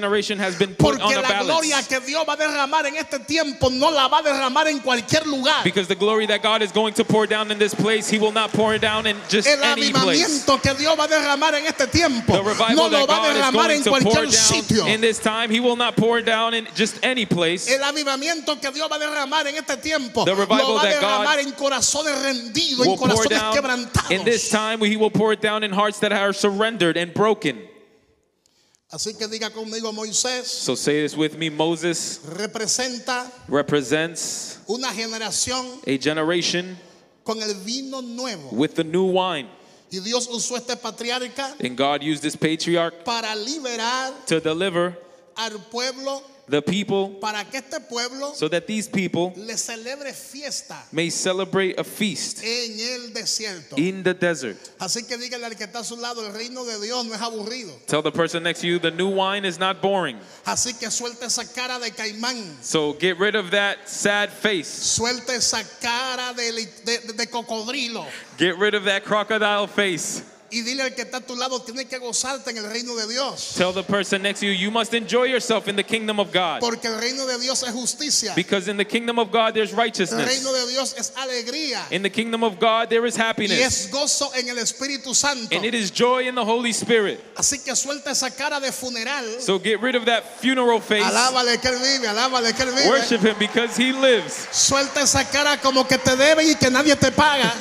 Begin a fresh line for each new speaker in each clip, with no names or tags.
generation has been put on
Porque
a
la gloria
balance.
que Dios va a derramar en este tiempo no la va a derramar en cualquier lugar.
Because the glory that God is going to pour down in this place, He will not pour it down in just
El
any place.
avivamiento que Dios va a derramar en este tiempo
The
no
revival
lo
that
va a
God is
derramar
going
en
to pour
cualquier sitio.
down in this time, He will not pour it down in just any place.
El avivamiento que Dios va a derramar en este tiempo
The revival
lo va a
that God
derramar en corazones rendidos, en
will pour
corazones
down
quebrantados.
in this time. He will pour it down in hearts that are surrendered and broken.
Así que diga conmigo, Moisés
So say this with me. Moses
representa
represents
una generación
a generation
con el vino nuevo.
with the new wine.
Y Dios usó este patriarca
And God used this patriarch
para liberar
to deliver
al pueblo,
the people
para que este pueblo
so that these people
le celebre fiesta
may celebrate a feast
en el desierto.
in the desert.
Así que dígale al que está a su lado, el reino de Dios no es aburrido.
Tell the person next to you the new wine is not boring.
Así que suelta esa cara de caimán.
So get rid of that sad face.
Suelta esa cara de cocodrilo.
Get rid of that crocodile face.
Y dile al que está a tu lado, tienes que gozarte en el reino de Dios.
Tell the person next to you, you must enjoy yourself in the kingdom of God.
Porque el reino de Dios es justicia.
Because in the kingdom of God there's
El reino
righteousness.
de Dios es alegría.
In the kingdom of God there is
Y
happiness.
es gozo en el Espíritu Santo.
And it is joy in the Holy Spirit.
Así que suelta esa cara de funeral.
So get rid of that funeral face.
Alábale que él vive, alábale que él vive.
Worship Him because He lives.
Suelta esa cara como que te deben y que nadie te paga.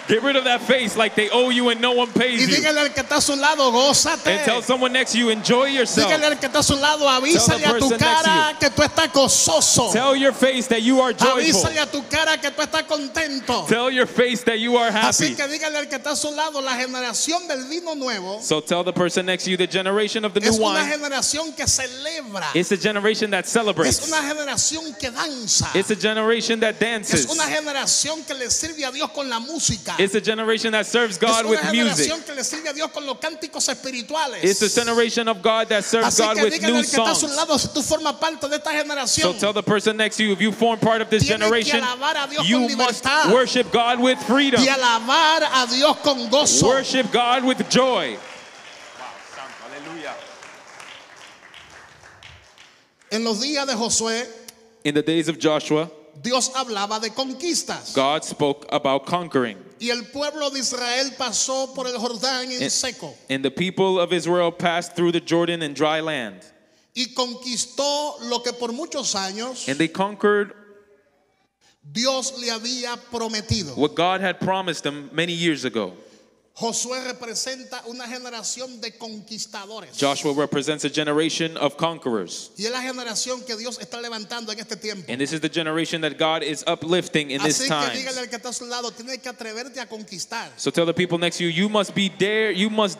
Get rid of that face like they owe you and no one
Y
pays you.
dígale al que está a su lado, gózate.
And tell someone next to you, enjoy yourself.
Dígale al que está a su lado, avísale a tu
person next to
cara que tú estás gozoso.
Tell your face that you are joyful.
Avísale a tu cara que tú estás contento.
Tell your face that you are
Así
happy.
que dígale al que está a su lado, la generación del vino nuevo
So tell the person next to you, the generation of the
es
new
una
wine,
generación que celebra.
it's a generation that
Es
celebrates.
una generación que danza.
It's a generation that
Es
dances.
una generación que le sirve a Dios con la música.
It's a generation that serves
Es
God
una
with music.
generación que le sirve a Dios con los cánticos espirituales.
It's a generation of God that serves
Así
God
que
with
dígale
new
al que está a su
songs.
lado, si tú formas parte de esta
So
generación,
tell the person next to you, if you form part of this
tienes que
generation,
alabar a Dios
you
con
must
libertad
worship God with freedom.
y alabar a Dios con gozo.
Worship God with joy.
En los días de Josué,
In the days of Joshua,
Dios hablaba de conquistas.
God spoke about conquering.
Y el pueblo de Israel pasó por el Jordán en seco
And the people of Israel passed through the Jordan in dry land.
y conquistó lo que por muchos años
And they conquered
Dios le había prometido.
what God had promised them many years ago.
Josué representa una generación de conquistadores.
Joshua represents a generation of conquerors.
Y es la generación que Dios está levantando en este tiempo.
And this is the generation that God is uplifting in this
Así que
time.
dígale al que está a su lado, tienes que atreverte a conquistar.
So tell the people next to you, you must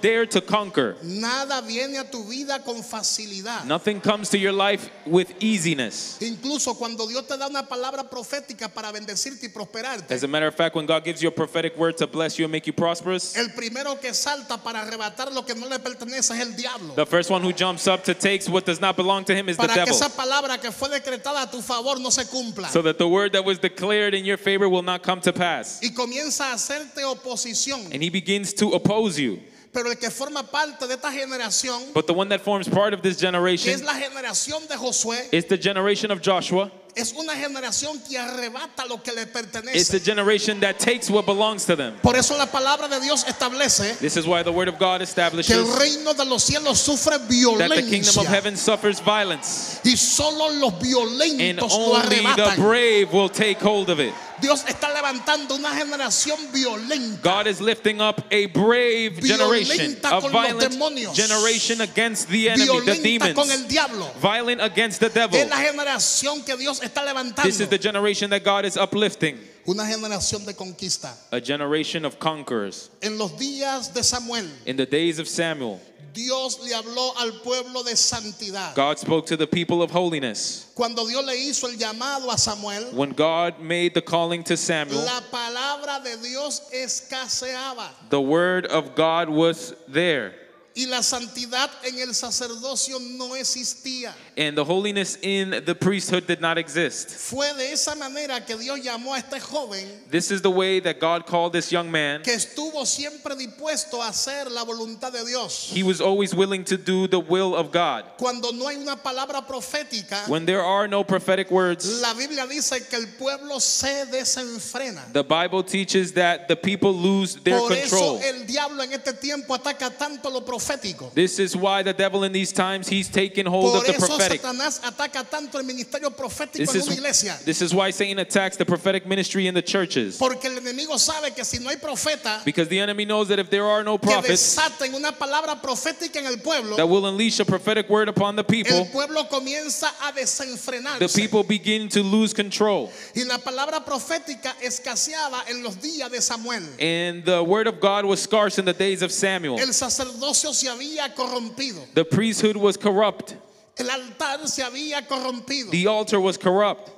dare to conquer.
Nada viene a tu vida con facilidad.
Nothing comes to your life with easiness.
Incluso cuando Dios te da una palabra profética para bendecirte y prosperarte,
As a matter of fact, when God gives you a prophetic word to bless you and make you prosperous,
el primero que salta para arrebatar lo que no le pertenece es el diablo.
the first one who jumps up to take what does not belong to him is the
Para que
devil.
esa palabra que fue decretada a tu favor no se cumpla.
So that the word that was declared in your favor will not come to pass.
Y comienza a hacerte oposición.
And he begins to oppose you.
Pero el que forma parte de esta generación,
But the one that forms part of this
que
generation
es la generación de Josué,
is the generation of Joshua.
es una generación que arrebata lo que le
It's
pertenece.
the generation that takes what belongs to them.
Por eso la palabra de Dios establece
This is why the word of God
que el
establishes
reino de los cielos sufre
that the kingdom of
violencia
heaven suffers violence.
y solo los
And
violentos lo
only the
arrebatan.
brave will take hold of it.
Dios está levantando una generación violenta.
God is lifting up a brave generation,
Violenta
a
con los
violent
demonios.
generation against the enemy, the
Violenta con el
demons,
diablo.
violent against the devil.
Es la generación que Dios está levantando.
This is the generation that God is uplifting,
Una generación de conquista.
a generation of conquerors.
En los días de Samuel,
In the days of Samuel,
Dios le habló al pueblo de santidad.
God spoke to the people of holiness.
Cuando Dios le hizo el llamado a Samuel,
When God made the calling to Samuel,
la palabra de Dios escaseaba.
the word of God was there.
Y la santidad en el sacerdocio no existía.
And the holiness in the priesthood did not exist.
Fue de esa manera que Dios llamó a este joven
This is the way that God called this young man.
que estuvo siempre dispuesto a hacer la voluntad de Dios.
He was always willing to do the will of God.
Cuando no hay una palabra profética,
When there are no prophetic words,
la Biblia dice que el pueblo se desenfrena.
the Bible teaches that the people lose their
Por eso
control.
el diablo en este tiempo ataca tanto lo profético.
This is why the devil in these times, he's taken hold of
Por
the
eso
prophetic.
Satanás ataca tanto el ministerio profético
This
en una iglesia.
is why Satan attacks the prophetic ministry in the churches.
Porque el enemigo sabe que si no hay profeta
Because the enemy knows that if there are no
que
prophets
desaten una palabra profética en el pueblo,
that will unleash a prophetic word upon the
el
people,
pueblo comienza a
the
desenfrenarse.
people begin to lose control.
Y la palabra profética escaseaba en los días de Samuel.
And the word of God was scarce in the days of Samuel.
El sacerdocio se había corrompido.
The priesthood was corrupt.
El altar se había corrompido.
The altar was corrupt.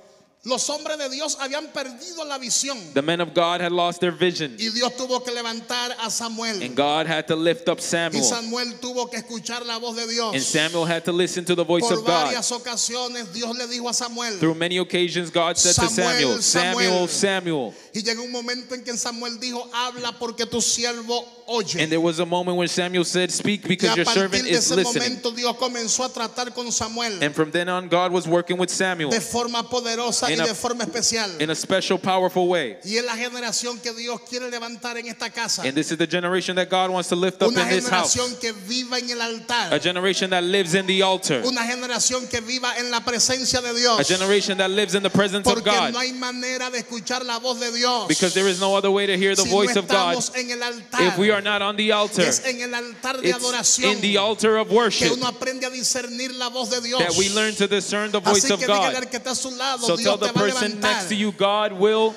Los hombres de Dios habían perdido la visión.
The men of God had lost their vision.
Y Dios tuvo que levantar a Samuel.
And God had to lift up
Y
Samuel.
Samuel tuvo que escuchar la voz de Dios.
And Samuel had to listen to the voice
Por
of God.
varias ocasiones Dios le dijo a Samuel.
Through many occasions, God said to Samuel, Samuel, Samuel.
Y llegó un momento en que Samuel dijo, habla porque tu siervo oye.
And there was a moment when Samuel said, speak
Y
because
a
your
partir
servant
de
is
ese
listening.
momento Dios comenzó a tratar con Samuel
And from then on, God was working with Samuel
de forma poderosa y
In a-
de forma especial.
in a special, powerful way.
Y es la generación que Dios quiere levantar en esta casa.
And this is the generation that God wants to lift up
Una
in this house.
generación que viva en el altar.
A generation that lives in the altar.
Una generación que viva en la presencia de
A
Dios.
generation that lives in the presence of
Porque
God.
no hay manera de escuchar la voz de Dios
Because there is no other way to hear the
si
voice
no
of God
estamos en el altar.
if we are not on the altar.
Es en el altar de
It's
adoración
in the altar of
que
worship
uno aprende a discernir la voz de Dios.
that we learn to discern the voice
Así
of
que dígale
God.
al que está a su lado,
So
Dios
tell the
te va a
person
levantar
next to you, God will,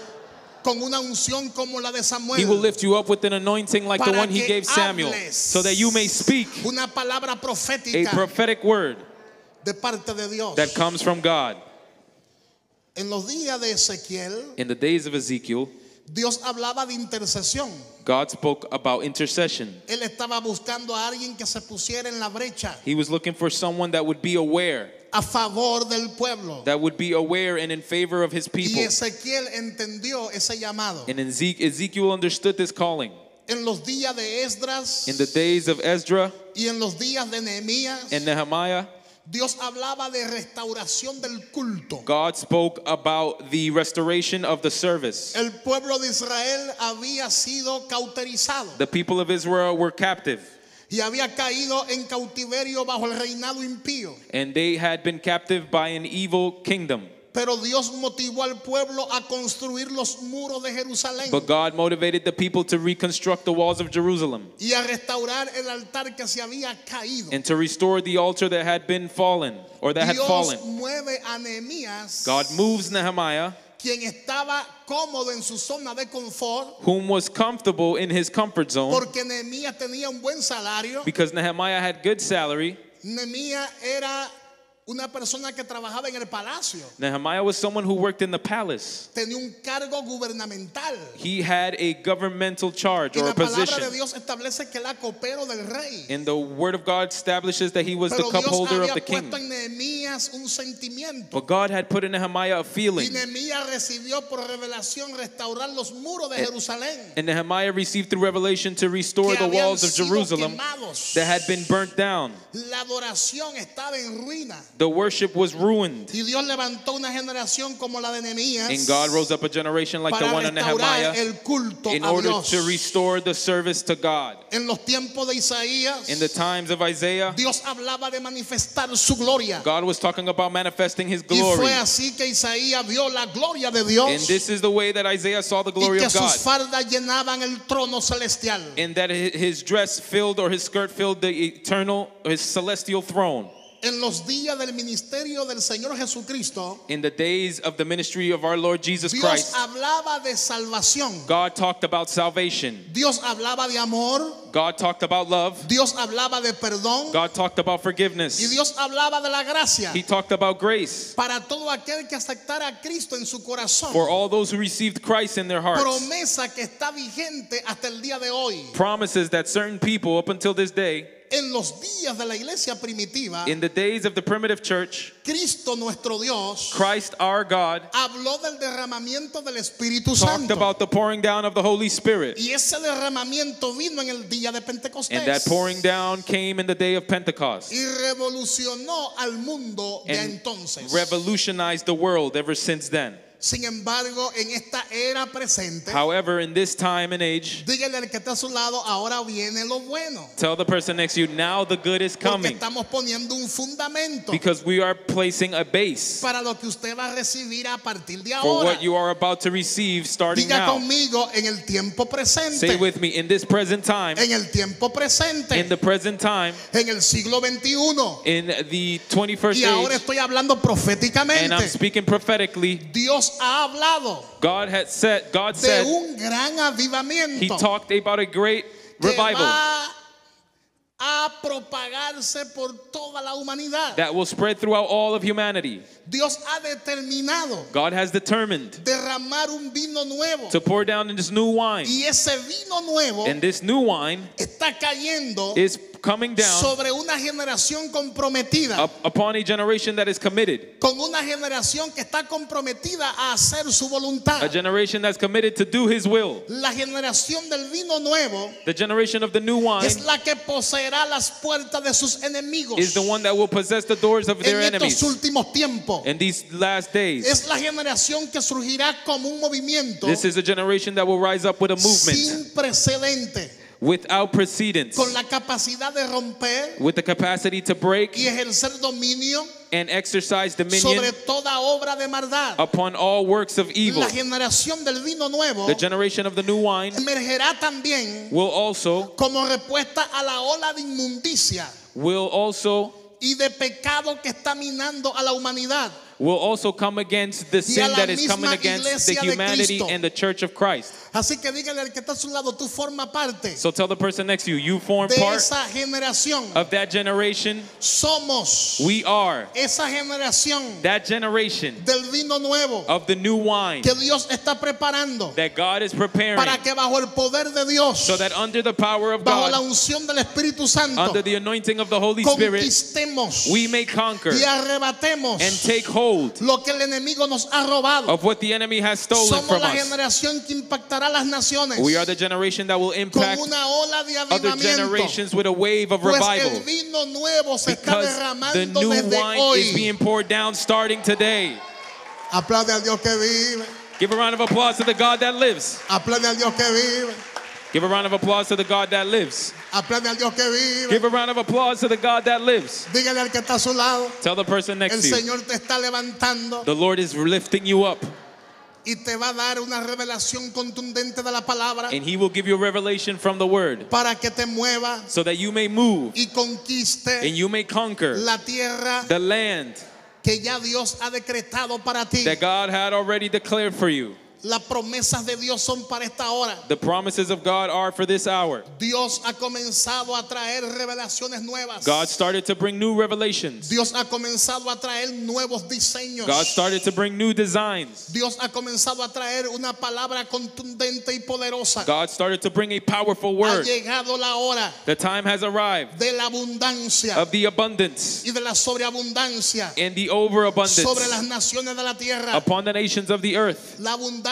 con una unción como la de Samuel.
He will lift you up with an anointing like the
Para
one He
que
gave Samuel,
hables
so that you may speak
una palabra
a
profética
prophetic word
de parte de Dios.
that comes from God.
En los días de Ezequiel,
In the days of Ezekiel,
Dios hablaba de intercesión.
God spoke about intercession.
Él estaba buscando a alguien que se pusiera en la brecha
He was looking for someone that would be aware,
a favor del pueblo.
that would be aware and in favor of His
Y
people.
Ezequiel entendió ese llamado.
And Ezekiel understood this calling.
En los días de Esdras
In the days of Ezra
y en los días de Nehemías,
and Nehemiah,
Dios hablaba de restauración del culto.
God spoke about the restoration of the service.
El pueblo de Israel había sido cauterizado
The people of Israel were captive,
y había caído en cautiverio bajo el reinado impío.
and they had been captive by an evil kingdom.
Pero Dios motivó al pueblo a construir los muros de Jerusalén
But God motivated the people to reconstruct the walls of Jerusalem
y a restaurar el altar que se había caído.
and to restore the altar that had been fallen or that had
Dios
fallen.
mueve a Nehemías,
God moves Nehemiah,
quien estaba cómodo en su zona de confort,
whom was comfortable in his comfort zone,
porque Nehemías tenía un buen salario.
because Nehemiah had good salary.
Nehemías era una persona que trabajaba en el palacio.
Nehemiah was someone who worked in the palace.
Tenía un cargo gubernamental.
He had a governmental charge
Y
or
la
a
palabra
position.
de Dios establece que era copero del rey.
And the word of God establishes that he was the
Pero
cup
Dios
holder of
había
the king.
puesto en Nehemías un sentimiento.
But God had put in Nehemiah a
Y
feeling.
Nehemías recibió por revelación restaurar los muros de Jerusalén
And Nehemiah received through revelation to restore
que
the
habían
walls of
sido
Jerusalem
quemados.
that had been burnt down.
La adoración estaba en ruina.
The worship was ruined.
Y Dios levantó una generación como la de Nehemías
And God rose up a generation like the
para
one of
restaurar
Nehemiah
el culto
in
a
order
Dios.
to restore the service to God.
En los tiempos de Isaías,
In the times of Isaiah,
Dios hablaba de manifestar su gloria.
God was talking about manifesting His
Y
glory.
fue así que Isaías vio la gloria de Dios.
And this is the way that Isaiah saw the
Y
glory
que
of God.
sus fardas llenaban el trono celestial.
And that his dress filled or his skirt filled the eternal, his celestial throne.
En los días del ministerio del Señor Jesucristo,
In the days of the ministry of our Lord Jesus
Dios
Christ,
hablaba de salvación.
God talked about salvation.
Dios hablaba de amor.
God talked about love.
Dios hablaba de perdón.
God talked about
Y
forgiveness.
Dios hablaba de la gracia
He talked about grace
para todo aquel que aceptara a Cristo en su corazón.
for all those who received Christ in their hearts.
Promesa que está vigente hasta el día de hoy.
Promises that certain people up until this day
En los días de la iglesia primitiva,
In the days of the primitive church,
Cristo nuestro Dios
Christ our God
habló del derramamiento del Espíritu
talked
Santo.
about the pouring down of the Holy Spirit.
Y ese derramamiento vino en el día de Pentecostés.
And that pouring down came in the day of Pentecost.
Y revolucionó al mundo de
And
entonces.
revolutionized the world ever since then.
Sin embargo, en esta era presente,
However, in this time and age,
dígale al que está a su lado, ahora viene lo bueno.
tell the person next to you, now the good is
Porque
coming.
estamos poniendo un fundamento
Because we are placing a base
para lo que usted va a recibir a partir de
for
ahora.
what you are about to receive starting
Diga
now.
conmigo, en el tiempo presente.
Say with me, in this present time,
En el tiempo presente.
in the present time,
En el siglo XXI.
in the 21st
Y ahora
age,
estoy hablando
and I'm
proféticamente.
speaking prophetically,
Dios ha hablado
God
de
said,
un gran
He
avivamiento
talked about a great
que
revival
va a propagarse por toda la humanidad.
that will spread throughout all of humanity.
Dios ha determinado
God has determined
derramar un vino nuevo.
to pour down in this new wine.
Y ese vino nuevo
And this new wine
está cayendo
is coming down
sobre una generación comprometida.
upon a generation that is committed.
Con una generación que está comprometida a hacer su voluntad.
A generation that's committed to do His will.
La generación del vino nuevo
The generation of the new wine
es la que poseerá las puertas de sus enemigos
is the one that will possess the doors of their
en estos
enemies
últimos tiempos.
in these last days.
Es la generación que surgirá como un movimiento
This is a generation that will rise up with a movement
sin precedente,
without precedence,
con la capacidad de romper
with the capacity to break
y ejercer dominio
and exercise dominion
sobre toda obra de maldad.
upon all works of evil.
La generación del vino nuevo
The generation of the new wine
emergerá también
will also
como respuesta a la ola de inmundicia y de pecado que está minando a la humanidad.
come against the sin
la
that is coming
misma
against the
iglesia de
humanity
Cristo.
and the church of Christ.
Así que dígale al que está a su lado, tú formas parte
So tell the person next to you, you form
de
part
esa generación.
of that generation.
Somos
We are
esa generación
that generation
del vino nuevo
of the new wine
que Dios está preparando
that God is preparing,
para que bajo el poder de Dios,
so that under the power of
bajo la
God,
unción del Espíritu Santo,
under the anointing of the Holy Spirit,
conquistemos
we may conquer
y arrebatemos
and take hold
lo que el enemigo nos ha robado.
of what the enemy has stolen
Somos
from
la
us.
generación que impactará las naciones
We are the generation that will
con
impact
una ola de
other
avivamiento.
generations with a wave of
Pues
revival,
el vino nuevo se está
because the
derramando
new
desde
wine
hoy.
is being poured down starting today.
Aplaude al Dios que vive.
Give a round of applause to the God that lives.
Aplaude al Dios que vive.
Give a round of applause to the God that lives.
Aplaude al Dios que vive.
Give a round of applause to the God that lives.
Dígale al que está a su lado,
Tell the person
el
next to you,
Señor te está levantando
the Lord is lifting you up,
y te va a dar una revelación contundente de la palabra
and He will give you a revelation from the Word,
para que te mueva
so that you may move
y conquiste
and you may conquer
la tierra
the land
que ya Dios ha decretado para ti.
that God had already declared for you.
Las promesas de Dios son para esta hora.
The promises of God are for this hour.
Dios ha comenzado a traer revelaciones nuevas.
God started to bring new revelations.
Dios ha comenzado a traer nuevos diseños.
God started to bring new designs.
Dios ha comenzado a traer una palabra contundente y poderosa.
God started to bring a powerful
Ha
word.
llegado la hora
The time has arrived
de la abundancia
of the abundance
y de la sobreabundancia
and the overabundance
sobre las naciones de la tierra.
upon the nations of the earth.
La abundancia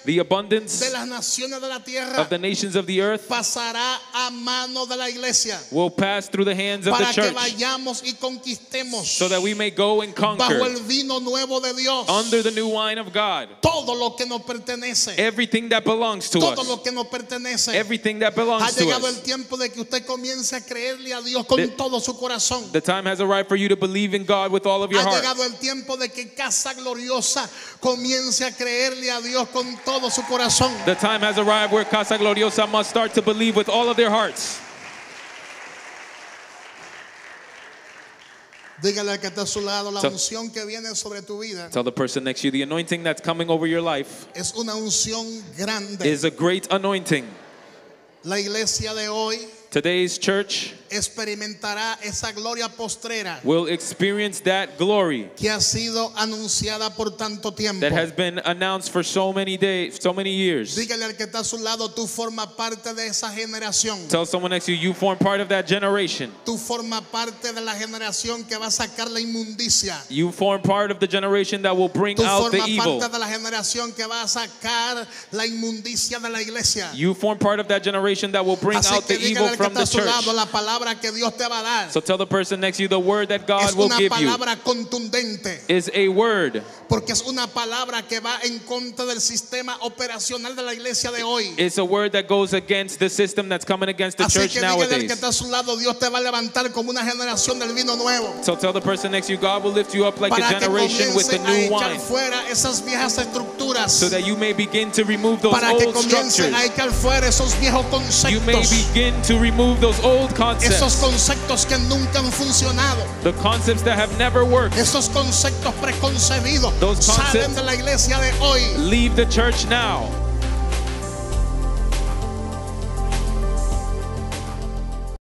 The abundance
de las naciones de la tierra
of the nations of the earth
pasará a mano de la iglesia
will pass through the hands of the
para que
church,
vayamos y conquistemos
so that we may go and
bajo
conquer
el vino nuevo de Dios
under the new wine of God
todo lo que nos pertenece,
everything that belongs to
todo
us,
lo que nos pertenece.
everything that
Ha
belongs to
llegado el
us.
tiempo de que usted comience a creerle a Dios con todo su corazón.
The time has arrived for you to believe in God with all of your
Ha
heart.
llegado el tiempo de que Casa Gloriosa comience a creerle a Dios con todo su corazón.
The time has arrived where Casa Gloriosa must start to believe with all of their hearts.
Dígale al que está a su lado, la
So-
unción que viene sobre tu vida
Tell the person next to you, the anointing that's coming over your life
es una unción grande.
is a great anointing.
La iglesia de hoy
Today's church
experimentará esa gloria postrera
will experience that glory
que ha sido anunciada por tanto tiempo.
that has been announced for so many days, so many years.
Dígale al que está a su lado, tú formas parte de esa generación.
Tell someone next to you, you form part of that generation.
Tú formas parte de la generación que va a sacar la inmundicia.
You form part of the generation that will bring out the evil.
Tú formas parte de la generación que va a sacar la inmundicia de la iglesia.
You form part of that generation that will bring out the evil from the church.
La palabra que Dios te va a dar.
So tell the person next to you, the word that God will give you is a word.
Porque es una palabra que va en contra del sistema operacional de la iglesia de hoy.
It's a word that goes against the system that's coming against the church nowadays.
Que está a su lado, Dios te va a levantar como una generación del vino nuevo.
So tell the person next to you, God will lift you up like a generation with the new wine.
Fuera esas viejas estructuras.
So that you may begin to remove those old structures.
A echar fuera esos viejos conceptos.
You may begin to remove those old concepts.
Esos conceptos que nunca han funcionado.
The concepts that have never worked.
Esos conceptos preconcebidos.
Those concepts
salen de la iglesia de hoy.
leave the church now.